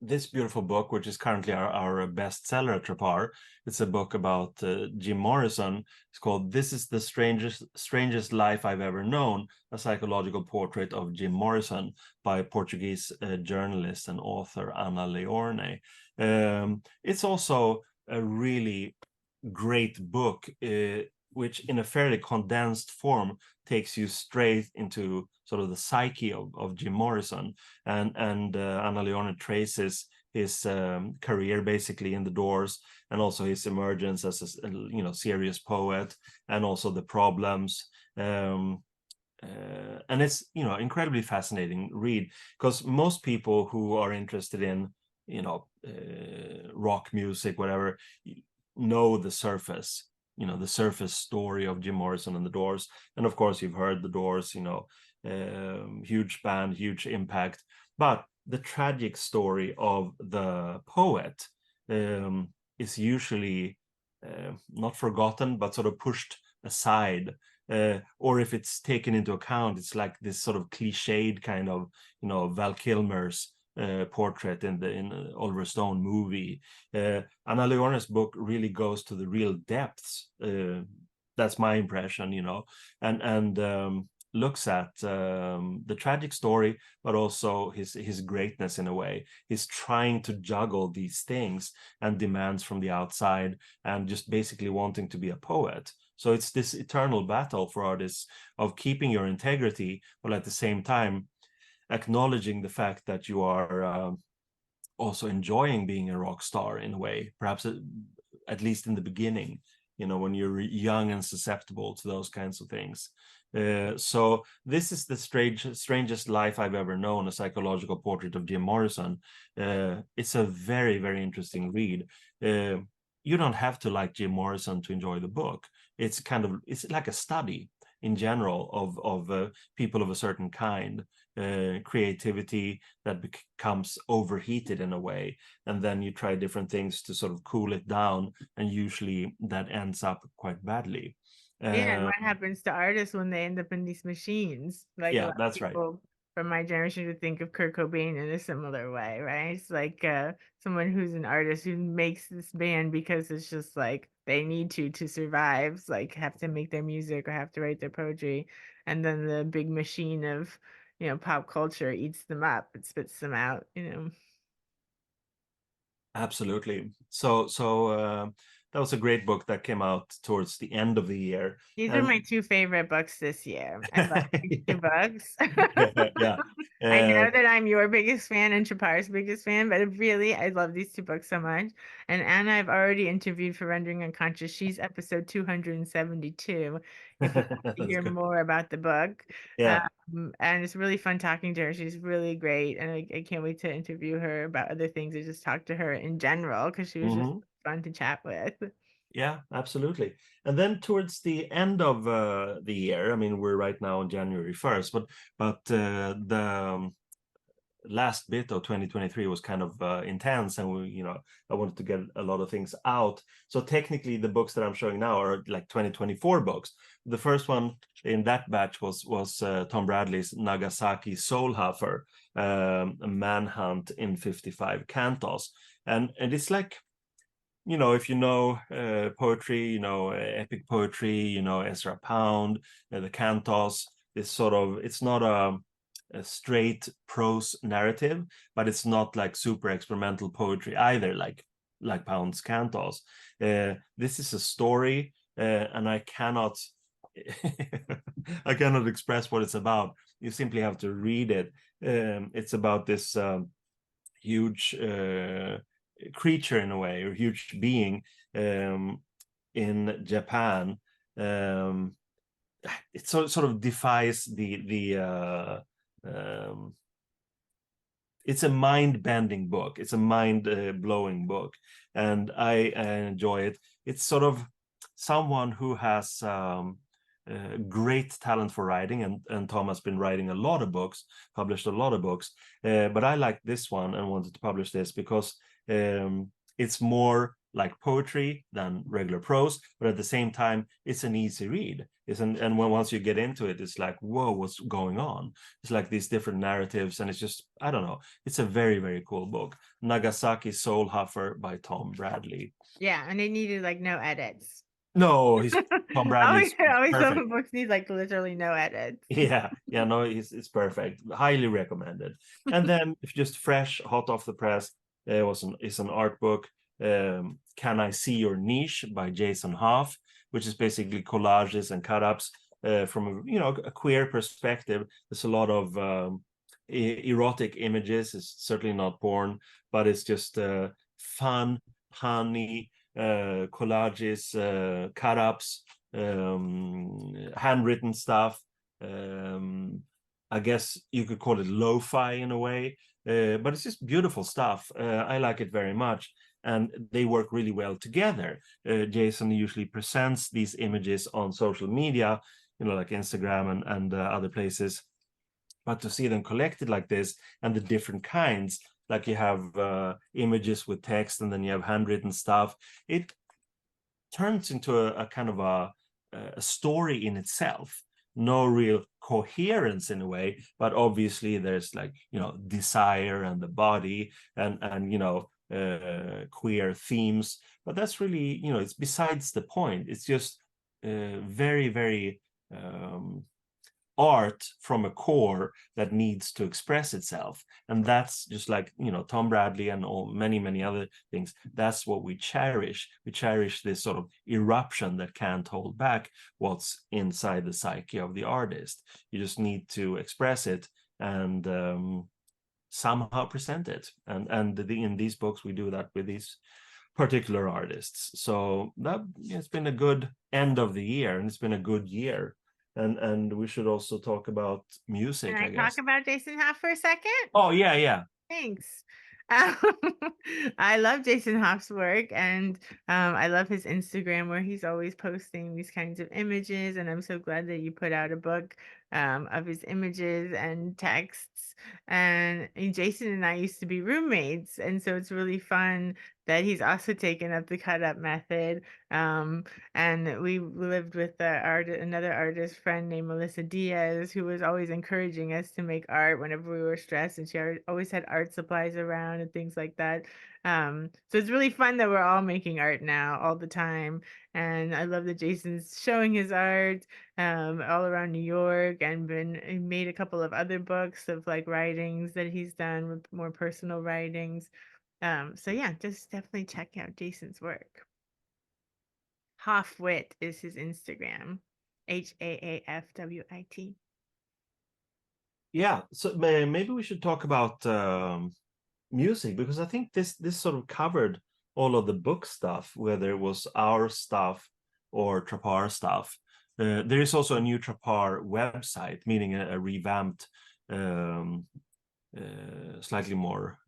Speaker 2: this beautiful book, which is currently our bestseller at Trapar. It's a book about Jim Morrison. It's called "This is the Strangest Life I've Ever Known: A Psychological Portrait of Jim Morrison" by Portuguese journalist and author Ana Leorne. It's also a really great book, which in a fairly condensed form takes you straight into sort of the psyche of Jim Morrison. And Anna Leone traces his career basically in the Doors, and also his emergence as a serious poet, and also the problems. And it's incredibly fascinating read, because most people who are interested in rock music, whatever, know the surface, the surface story of Jim Morrison and the Doors. And of course you've heard the Doors, huge band, huge impact. But the tragic story of the poet is usually not forgotten, but sort of pushed aside. Or if it's taken into account, it's like this sort of cliched kind of, Val Kilmer's portrait in the Oliver Stone movie. Anna Leone's book really goes to the real depths. That's my impression, and looks at the tragic story, but also his greatness in a way. He's trying to juggle these things and demands from the outside, and just basically wanting to be a poet. So it's this eternal battle for artists of keeping your integrity, but at the same time acknowledging the fact that you are also enjoying being a rock star in a way, perhaps at least in the beginning, when you're young and susceptible to those kinds of things. So this is the strangest life I've ever known: a psychological portrait of Jim Morrison. It's a very, very interesting read. You don't have to like Jim Morrison to enjoy the book. It's like a study in general of people of a certain kind, creativity that becomes overheated in a way, and then you try different things to sort of cool it down, and usually that ends up quite badly.
Speaker 1: Yeah, and
Speaker 2: uh,
Speaker 1: what happens to artists when they end up in these machines? Like a
Speaker 2: yeah,
Speaker 1: lot of
Speaker 2: that's right.
Speaker 1: people from my generation would think of Kurt Cobain in a similar way, right? It's like someone who's an artist who makes this band because it's just like they need to survive, it's like have to make their music or have to write their poetry, and then the big machine of pop culture eats them up, it spits them out.
Speaker 2: Absolutely. So that was a great book that came out towards the end of the year.
Speaker 1: These are
Speaker 2: And
Speaker 1: my two favorite books this year. I love these two books.
Speaker 2: yeah.
Speaker 1: I
Speaker 2: uh,
Speaker 1: know that I'm your biggest fan and Chapar's biggest fan, but really, I love these two books so much. And Anna, I've already interviewed for Rendering Unconscious. She's episode 272. If you want to
Speaker 2: that's
Speaker 1: hear
Speaker 2: good.
Speaker 1: more about the book.
Speaker 2: Yeah.
Speaker 1: And it's really fun talking to her. She's really great. And I can't wait to interview her about other things and just talk to her in general because she was just
Speaker 2: Hmm.
Speaker 1: fun to chat with.
Speaker 2: Yeah, absolutely. And then towards the end of the year, I mean, we're right now on January 1st, but the last bit of 2023 was kind of intense, and I wanted to get a lot of things out. So technically the books that I'm showing now are like 2024 books. The first one in that batch was Tom Bradley's Nagasaki Soul Huffer, a manhunt in 55 cantos. And it's like, if you know poetry, epic poetry, Ezra Pound, the cantos, it's not a straight prose narrative, but it's not like super experimental poetry either, like Pound's cantos. This is a story, and I cannot I cannot express what it's about. You simply have to read it. It's about this huge creature in a way, or huge being in Japan. It sort of defies the it's a mind-bending book. It's a mind-blowing book, and I enjoy it. It's sort of someone who has great talent for writing, and Tom has been writing a lot of books, published a lot of books, but I like this one and wanted to publish this because it's more like poetry than regular prose, but at the same time, it's an easy read. And once you get into it, it's like, whoa, what's going on? It's like these different narratives, and it's just, I don't know. It's a very, very cool book. Nagasaki Soul Huffer by Tom Bradley.
Speaker 1: Yeah, and it needed like no edits.
Speaker 2: No, he's Tom Bradley's
Speaker 1: I always love
Speaker 2: perfect.
Speaker 1: when books need like literally no edits.
Speaker 2: Yeah, no, it's perfect. Highly recommended. And then, if just fresh, hot off the press, it's an art book. Can I See Your Niche by Jason Hoff, which is basically collages and cut-ups from a queer perspective. There's a lot of erotic images. It's certainly not porn, but it's just fun, punny collages, cut-ups, handwritten stuff. I guess you could call it lo-fi in a way, but it's just beautiful stuff. I like it very much, and they work really well together. Jason usually presents these images on social media, like Instagram and other places, but to see them collected like this, and the different kinds, like you have images with text, and then you have handwritten stuff, it turns into a kind of a story in itself. No real coherence in a way, but obviously there's like desire and the body and queer themes, but that's really it's besides the point. It's just very, very art from a core that needs to express itself, and that's just like Tom Bradley and many other things. That's what we cherish. We cherish this sort of eruption that can't hold back what's inside the psyche of the artist. You just need to express it and somehow present it, and in these books we do that with these particular artists. So that it's been a good end of the year, and it's been a good year. And we should also talk about
Speaker 1: Can
Speaker 2: music,
Speaker 1: I
Speaker 2: I
Speaker 1: talk
Speaker 2: guess.
Speaker 1: about Jason Hoff for a second?
Speaker 2: Oh, yeah.
Speaker 1: Thanks. Um, I love Jason Hoff's work, and I love his Instagram where he's always posting these kinds of images. And I'm so glad that you put out a book of his images and texts. And Jason and I used to be roommates, and so it's really fun that he's also taken up the cut up method. And we lived with another artist friend named Melissa Diaz, who was always encouraging us to make art whenever we were stressed, and she always had art supplies around and things like that. So it's really fun that we're all making art now all the time, and I love that Jason's showing his art all around New York, and he made a couple of other books of like writings that he's done with more personal writings. So yeah, just definitely check out Jason's work. Hoffwit is his Instagram. HAAFWIT.
Speaker 2: Yeah, so maybe we should talk about music, because I think this sort of covered all of the book stuff, whether it was our stuff or Trapar stuff. There is also a new Trapar website, meaning a revamped slightly more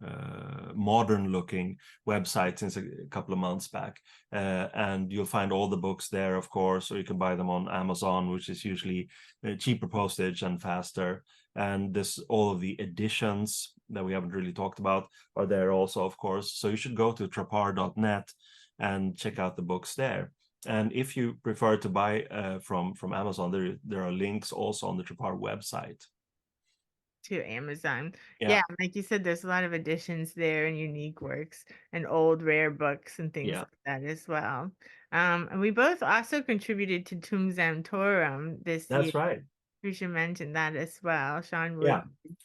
Speaker 2: modern looking website since a couple of months back, and you'll find all the books there, of course, or you can buy them on Amazon, which is usually cheaper postage and faster. And this, all of the editions that we haven't really talked about are there also, of course. So you should go to trapar.net and check out the books there. And if you prefer to buy from Amazon, there are links also on the Trapar website.
Speaker 1: To Amazon.
Speaker 2: Yeah,
Speaker 1: Yeah, like you said, there's a lot of editions there and unique works and old rare books and things
Speaker 2: yeah,
Speaker 1: like that as well. And we both also contributed to Tum Zantorum this year.
Speaker 2: that's right.
Speaker 1: We should mention that as well. Sean
Speaker 2: Yeah.
Speaker 1: Wood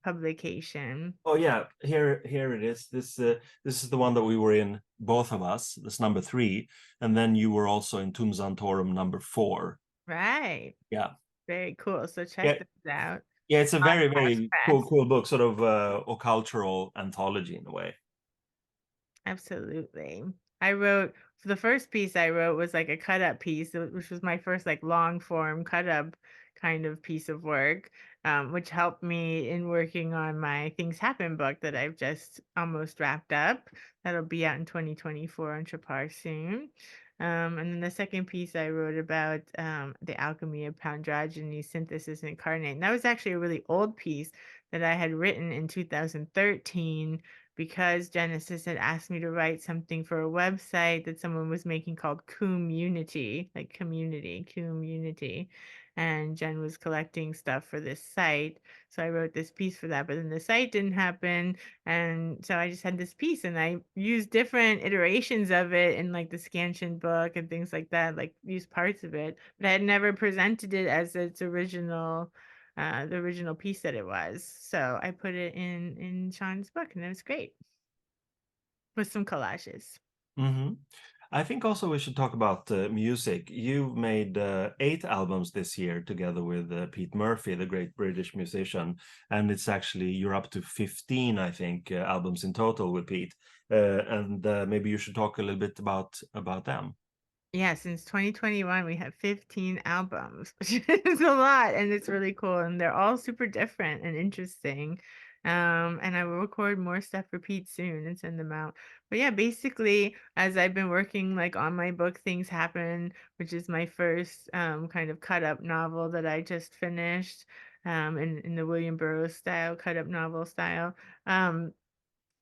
Speaker 1: publication.
Speaker 2: Oh yeah, here it is. This is the one that we were in, both of us. That's number 3, and then you were also in Tum Zantorum number 4.
Speaker 1: Right.
Speaker 2: Yeah,
Speaker 1: Very cool. So
Speaker 2: yeah,
Speaker 1: check those out.
Speaker 2: yeah. It's a very
Speaker 1: House
Speaker 2: very
Speaker 1: Press.
Speaker 2: cool book, sort of a cultural anthology in a way.
Speaker 1: Absolutely. I wrote for the first piece I wrote was like a cut up piece, which was my first like long form cut up kind of piece of work, which helped me in working on my Things Happen book that I've just almost wrapped up. That'll be out in 2024 on Trapar soon. And then the second piece I wrote about the alchemy of Pandragony synthesis incarnate. And that was actually a really old piece that I had written in 2013 because Genesis had asked me to write something for a website that someone was making called Community, like community, Community. And Jen was collecting stuff for this site. So I wrote this piece for that, but then the site didn't happen. And so I just had this piece and I used different iterations of it in like the Scanshin book and things like that, like used parts of it, but I had never presented it as its original the original piece that it was. So I put it in Sean's book, and it was great with some collages.
Speaker 2: Hmm. I think also we should talk about music. You've made 8 albums this year together with Pete Murphy, the great British musician, and it's actually you're up to 15, I think, albums in total with Pete. And maybe you should talk a little bit about them.
Speaker 1: Yeah, since 2021, we have 15 albums, which is a lot, and it's really cool. And they're all super different and interesting. And I will record more stuff for Pete soon and send them out. But yeah, basically, as I've been working like on my book, Things Happen, which is my first kind of cut up novel that I just finished, in the William Burroughs style, cut up novel style. Um,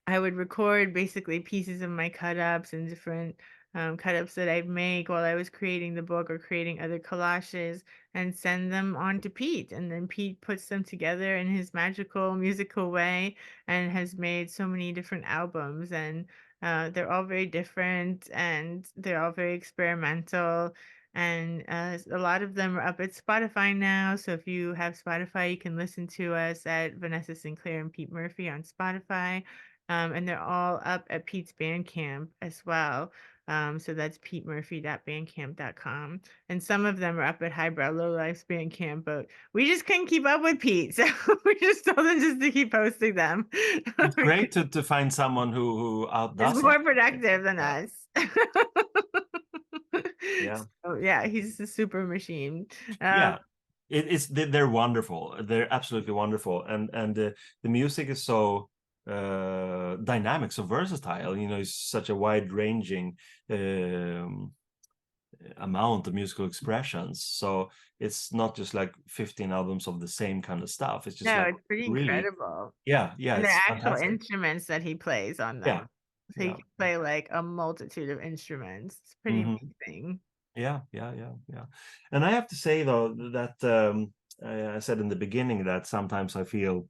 Speaker 1: I would record basically pieces of my cut ups and different cut ups that I'd make while I was creating the book or creating other collages and send them on to Pete. And then Pete puts them together in his magical musical way and has made so many different albums. And they're all very different and they're all very experimental. And a lot of them are up at Spotify now. So if you have Spotify, you can listen to us at Vanessa Sinclair and Pete Murphy on Spotify. And they're all up at Pete's Bandcamp as well. So that's petemurphy.bandcamp.com. And some of them are up at Highbrow Lowlife's Bandcamp, but we just couldn't keep up with Pete. So we just told him just to keep posting them.
Speaker 2: It's great to find someone who
Speaker 1: It's
Speaker 2: outdoes us.
Speaker 1: more productive than
Speaker 2: Yeah,
Speaker 1: us.
Speaker 2: yeah,
Speaker 1: So yeah, he's a super machine. Um,
Speaker 2: yeah. They're wonderful. They're absolutely wonderful, and the music is so dynamic, so versatile. You know, it's such a wide ranging amount of musical expressions. So it's not just like 15 albums of the same kind of stuff. It's just
Speaker 1: no,
Speaker 2: like
Speaker 1: it's pretty
Speaker 2: really,
Speaker 1: incredible.
Speaker 2: yeah,
Speaker 1: And they're
Speaker 2: it's
Speaker 1: actual
Speaker 2: fantastic.
Speaker 1: instruments that he plays on
Speaker 2: Yeah,
Speaker 1: them. So he
Speaker 2: yeah.
Speaker 1: can play like a multitude of instruments. It's pretty
Speaker 2: Hmm.
Speaker 1: amazing.
Speaker 2: Yeah. And I have to say though that I said in the beginning that sometimes I feel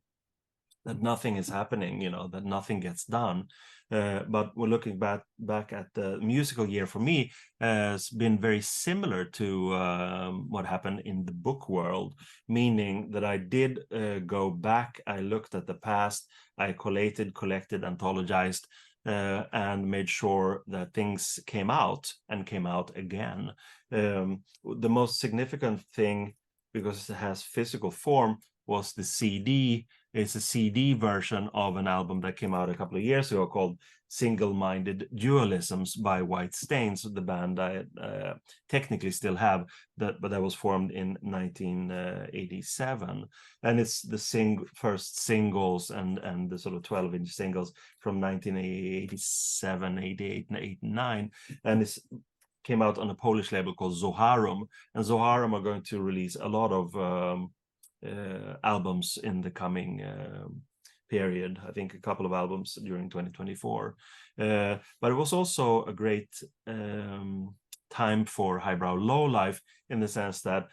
Speaker 2: that nothing is happening, you know, that nothing gets done. But we're looking back at the musical year for me has been very similar to what happened in the book world, meaning that I did go back, I looked at the past, I collected, anthologized, and made sure that things came out and came out again. The most significant thing, because it has physical form, was the CD. It's a CD version of an album that came out a couple of years ago called Single-Minded Dualisms by White Stains, the band I technically still have, but that was formed in 1987. And it's the first singles and the sort of 12-inch singles from 1987, 88, and 89. And it's came out on a Polish label called Zoharum. And Zoharum are going to release a lot of albums in the coming period. I think a couple of albums during 2024. But it was also a great time for highbrow lowlife, in the sense that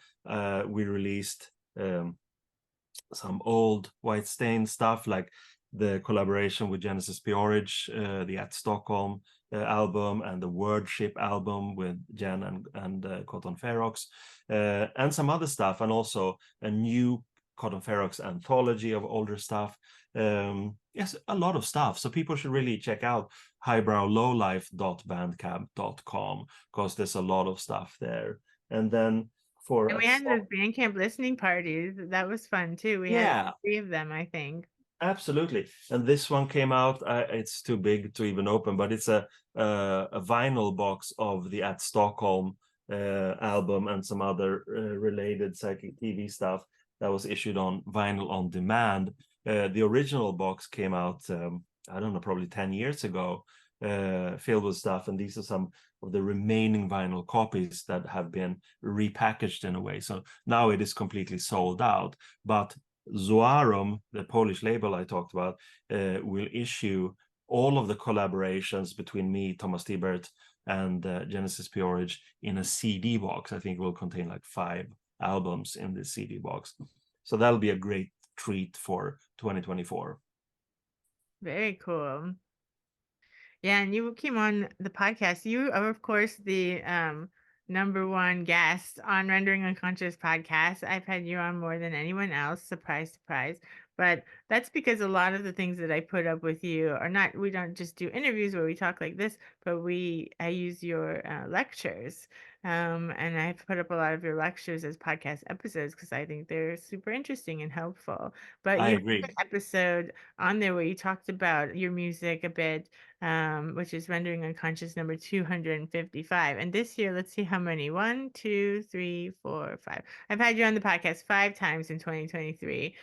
Speaker 2: we released some old White Stain stuff, like the collaboration with Genesis Peorage, the At Stockholm album, and the Wordship album with Jen and Cotton Ferox, and some other stuff, and also a new Cotton Ferox anthology of older stuff. Yes, a lot of stuff. So people should really check out highbrowlowlife.bandcamp.com, because there's a lot of stuff there. And then for
Speaker 1: And we had those Bandcamp listening parties. That was fun too. We had 3 of them, I think.
Speaker 2: Absolutely. And this one came out, it's too big to even open, but it's a vinyl box of the At Stockholm album and some other related Psychic TV stuff that was issued on vinyl on demand. The original box came out, I don't know, probably 10 years ago, filled with stuff. And these are some of the remaining vinyl copies that have been repackaged in a way. So now it is completely sold out. But Zoarum, the Polish label I talked about, will issue all of the collaborations between me, Thomas Tibert, and Genesis Peorage in a CD box. I think it will contain like 5 albums in this CD box. So that'll be a great treat for 2024.
Speaker 1: Very cool. Yeah, and you came on the podcast. You are, of course, the #1 guest on Rendering Unconscious podcast. I've had you on more than anyone else. Surprise, surprise. But that's because a lot of the things that I put up with you are not, we don't just do interviews where we talk like this, but I use your lectures. And I've put up a lot of your lectures as podcast episodes because I think they're super interesting and helpful. But
Speaker 2: I
Speaker 1: you
Speaker 2: agree.
Speaker 1: have an episode on there where you talked about your music a bit, which is Rendering Unconscious number 255. And this year, let's see how many. 1, 2, 3, 4, 5. I've had you on the podcast 5 times in 2023.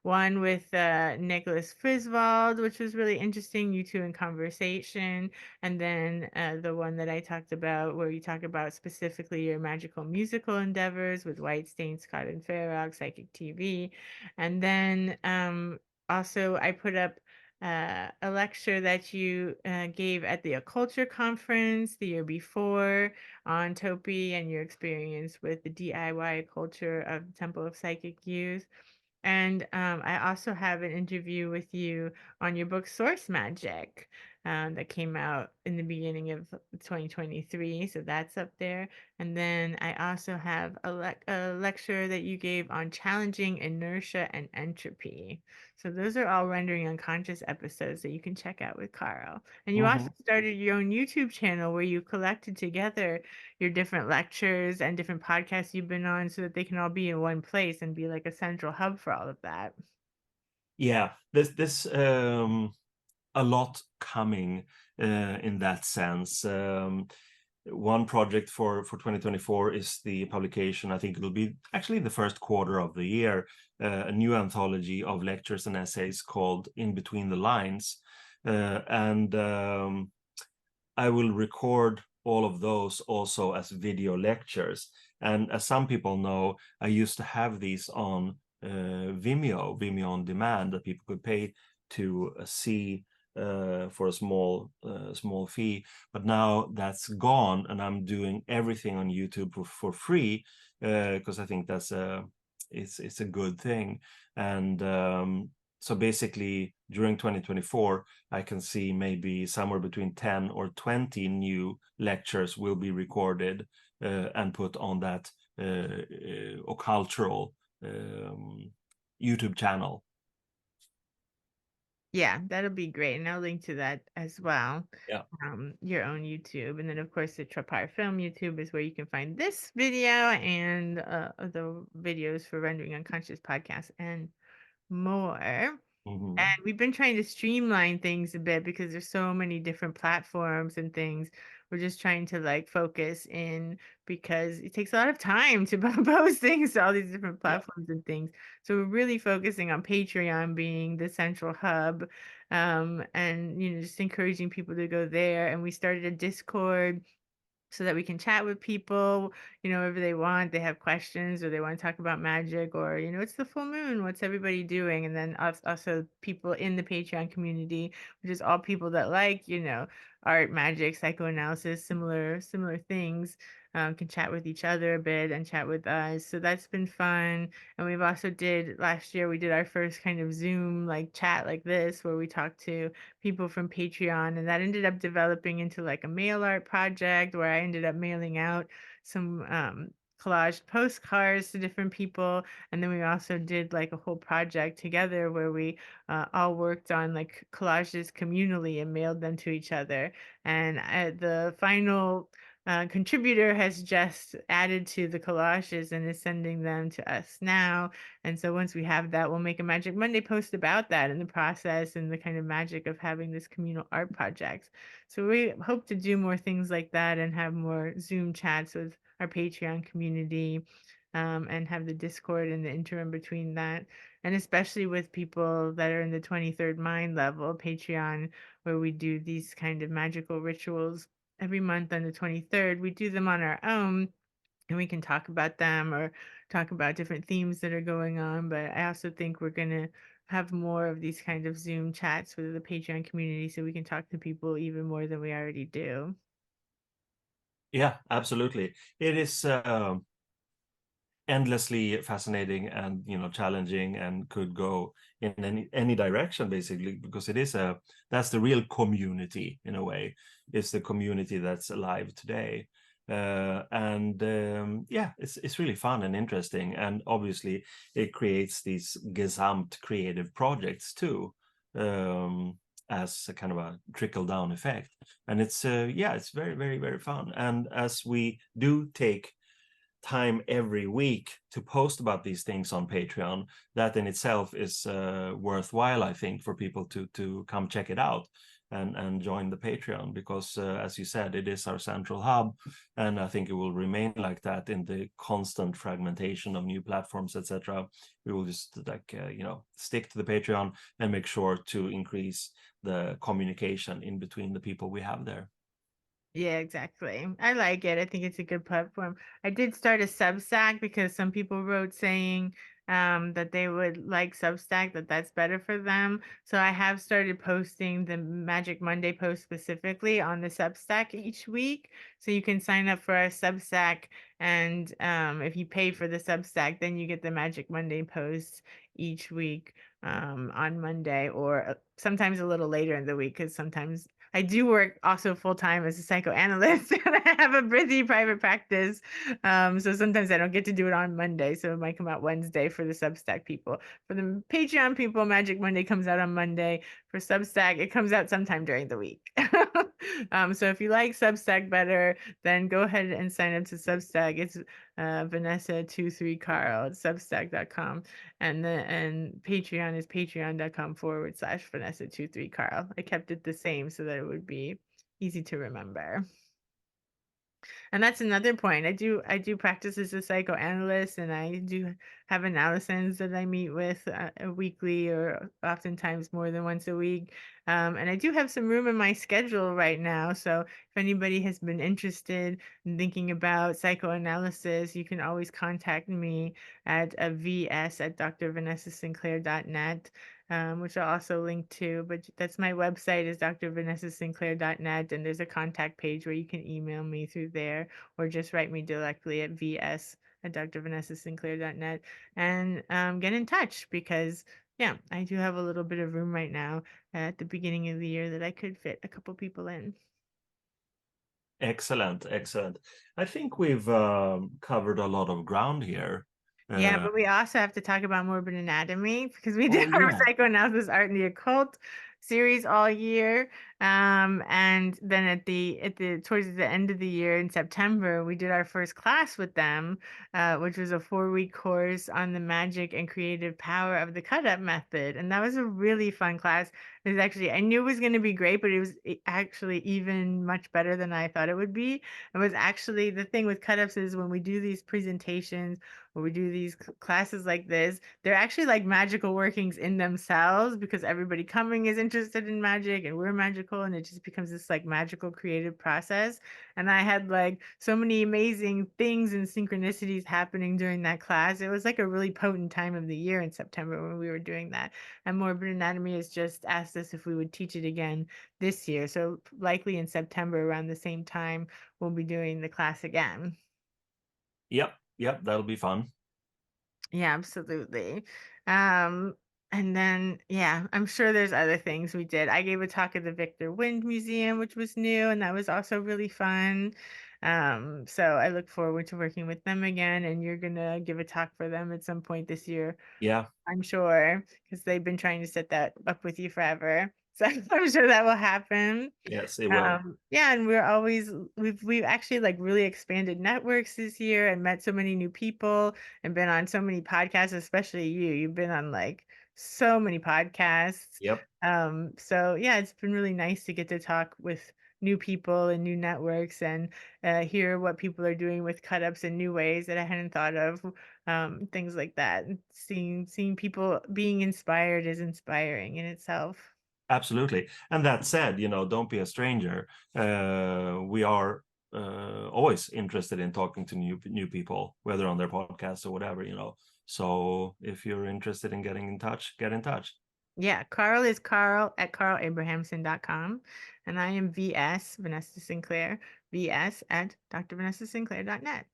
Speaker 1: One with Nicholas Friswald, which was really interesting, you two in conversation. And then the one that I talked about, where you talk about specifically your magical musical endeavors with White Stain, Scott and Farrock, Psychic TV. And then also I put up a lecture that you gave at the Occulture Conference the year before on Topi and your experience with the DIY culture of the Temple of Psychic Youth. And I also have an interview with you on your book Source Magic that came out in the beginning of 2023. So that's up there. And then I also have a lecture that you gave on challenging inertia and entropy. So those are all Rendering Unconscious episodes that you can check out with Carl. And you also started your own YouTube channel where you collected together your different lectures and different podcasts you've been on so that they can all be in one place and be like a central hub for all of that.
Speaker 2: Yeah, there's a lot coming in that sense. One project for 2024 is the publication, I think it'll be actually the first quarter of the year, a new anthology of lectures and essays called In Between the Lines. And I will record all of those also as video lectures. And as some people know, I used to have these on Vimeo on demand, that people could pay to see for a small fee. But now that's gone, and I'm doing everything on YouTube for free, because I think that's it's a good thing. And so basically during 2024, I can see maybe somewhere between 10 or 20 new lectures will be recorded and put on that occultural YouTube channel.
Speaker 1: Yeah, that'll be great, and I'll link to that as well.
Speaker 2: Yeah.
Speaker 1: Your own YouTube, and then of course the Trapire Film YouTube is where you can find this video and the videos for Rendering Unconscious podcast and more.
Speaker 2: Mhm.
Speaker 1: And we've been trying to streamline things a bit because there's so many different platforms and things. We're just trying to like focus in because it takes a lot of time to post things to all these different
Speaker 2: Yeah.
Speaker 1: platforms and things. So we're really focusing on Patreon being the central hub, and just encouraging people to go there. And we started a Discord so that we can chat with people, whenever they want. They have questions or they want to talk about magic, or, it's the full moon. What's everybody doing? And then also people in the Patreon community, which is all people that like, art, magic, psychoanalysis, similar things, can chat with each other a bit and chat with us. So that's been fun. And we've also did last year, we did our first kind of Zoom like chat like this, where we talked to people from Patreon, and that ended up developing into like a mail art project where I ended up mailing out some collaged postcards to different people. And then we also did like a whole project together where we all worked on like collages communally and mailed them to each other. And the final contributor has just added to the collages and is sending them to us now. And so once we have that, we'll make a Magic Monday post about that and the process and the kind of magic of having this communal art project. So we hope to do more things like that and have more Zoom chats with our Patreon community, and have the Discord in the interim between that. And especially with people that are in the 23rd mind level, Patreon, where we do these kind of magical rituals every month on the 23rd. We do them on our own and we can talk about them or talk about different themes that are going on. But I also think we're going to have more of these kind of Zoom chats with the Patreon community so we can talk to people even more than we already do.
Speaker 2: Yeah, absolutely. It is endlessly fascinating and challenging, and could go in any direction basically, because it is that's the real community in a way. It's the community that's alive today. And yeah, it's really fun and interesting, and obviously it creates these gesamt creative projects too, as a kind of a trickle down effect. And it's yeah, it's very, very, very fun. And as we do take time every week to post about these things on Patreon, that in itself is worthwhile, I think, for people to come check it out and join the Patreon, because as you said, it is our central hub, and I think it will remain like that in the constant fragmentation of new platforms, etc. We will just like stick to the Patreon and make sure to increase the communication in between the people we have there.
Speaker 1: Yeah, exactly. I like it. I think it's a good platform. I did start a Substack because some people wrote saying that they would like Substack, that that's better for them. So I have started posting the Magic Monday post specifically on the Substack each week. So you can sign up for our Substack, and if you pay for the Substack, then you get the Magic Monday post each week on Monday, or sometimes a little later in the week because sometimes I do work also full time as a psychoanalyst and I have a busy private practice. So sometimes I don't get to do it on Monday. So it might come out Wednesday for the Substack people. For the Patreon people, Magic Monday comes out on Monday. For Substack, it comes out sometime during the week. So if you like Substack better, then go ahead and sign up to Substack. It's Vanessa23Carl at Substack.com. And Patreon is patreon.com/Vanessa23Carl. I kept it the same so that it would be easy to remember. And that's another point. I do practice as a psychoanalyst, and I do have analyses that I meet with weekly, or oftentimes more than once a week. And I do have some room in my schedule right now. So if anybody has been interested in thinking about psychoanalysis, you can always contact me at vs at drvanessasinclair.net, which I'll also link to. But that's my website is drvanessasinclair.net, and there's a contact page where you can email me through there, or just write me directly at vs at drvanessasinclair.net, and get in touch because yeah, I do have a little bit of room right now at the beginning of the year that I could fit a couple people in.
Speaker 2: Excellent, excellent. I think we've covered a lot of ground here.
Speaker 1: Yeah,
Speaker 2: Uh,
Speaker 1: but we also have to talk about morbid anatomy because we
Speaker 2: oh
Speaker 1: did our
Speaker 2: yeah,
Speaker 1: psychoanalysis, art, and the occult series all year. And then at the towards the end of the year in September, we did our first class with them, which was a 4-week course on the magic and creative power of the cut up method. And that was a really fun class. It was actually, I knew it was going to be great, but it was actually even much better than I thought it would be. It was actually the thing with cut ups is when we do these presentations, when we do these classes like this, they're actually like magical workings in themselves because everybody coming is interested in magic and we're magical, and it just becomes this like magical creative process. And I had like so many amazing things and synchronicities happening during that class. It was like a really potent time of the year in September when we were doing that. And Morbid Anatomy has just asked us if we would teach it again this year. So likely in September around the same time, we'll be doing the class again.
Speaker 2: yep, yep, that'll be fun.
Speaker 1: Yeah, absolutely. Um, and then yeah, I'm sure there's other things we did. I gave a talk at the Victor Wind Museum, which was new, and that was also really fun. So I look forward to working with them again, and you're gonna give a talk for them at some point this year,
Speaker 2: Yeah,
Speaker 1: I'm sure, because they've been trying to set that up with you forever. So I'm sure that will happen.
Speaker 2: yes, it will.
Speaker 1: Yeah, and we've actually like really expanded networks this year and met so many new people and been on so many podcasts, especially you. You've been on like so many podcasts.
Speaker 2: Yep,
Speaker 1: So yeah, it's been really nice to get to talk with new people and new networks and hear what people are doing with cut ups in new ways that I hadn't thought of. Things like that. And seeing people being inspired is inspiring in itself.
Speaker 2: absolutely. And that said, don't be a stranger. We are always interested in talking to new people, whether on their podcasts or whatever. So if you're interested in getting in touch, get in touch.
Speaker 1: Yeah, Carl is Carl at carlabrahamsson.com. And I am VS, Vanessa Sinclair, VS at drvanessasinclair.net.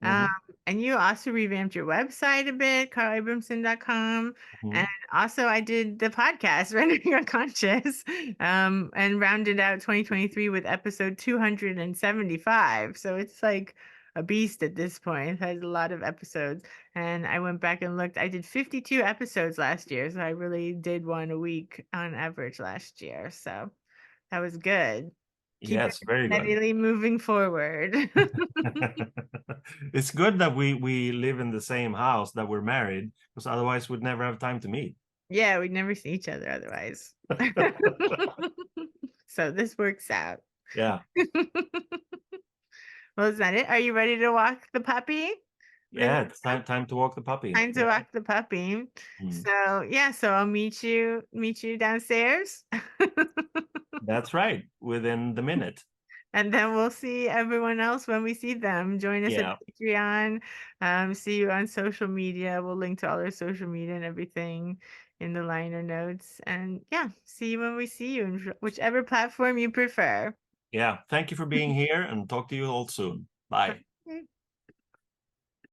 Speaker 1: Um,
Speaker 2: Hmm.
Speaker 1: and you also revamped your website a bit, carlabrahamsson.com.
Speaker 2: Hmm.
Speaker 1: And also, I did the podcast, Rendering Unconscious, and rounded out 2023 with episode 275. So it's like a beast at this point. It has a lot of episodes. And I went back and looked. I did 52 episodes last year, so I really did one a week on average last year. So that was good. Keep it
Speaker 2: Yes, very good.
Speaker 1: steadily moving forward.
Speaker 2: It's good that we live in the same house, that we're married, because otherwise we'd never have time to meet.
Speaker 1: Yeah, we'd never see each other otherwise. So this works out.
Speaker 2: Yeah,
Speaker 1: Well, is that it? Are you ready to walk the puppy? Ready?
Speaker 2: yeah, it's time to walk the puppy.
Speaker 1: Time to
Speaker 2: Yeah.
Speaker 1: walk the puppy.
Speaker 2: Mm.
Speaker 1: So yeah, so I'll meet you downstairs.
Speaker 2: That's right, within the minute.
Speaker 1: And then we'll see everyone else when we see them. Join us at
Speaker 2: Yeah,
Speaker 1: Patreon. See you on social media. We'll link to all our social media and everything in the liner notes. And yeah, see you when we see you in whichever platform you prefer.
Speaker 2: yeah. Thank you for being here, and talk to you all soon. Bye.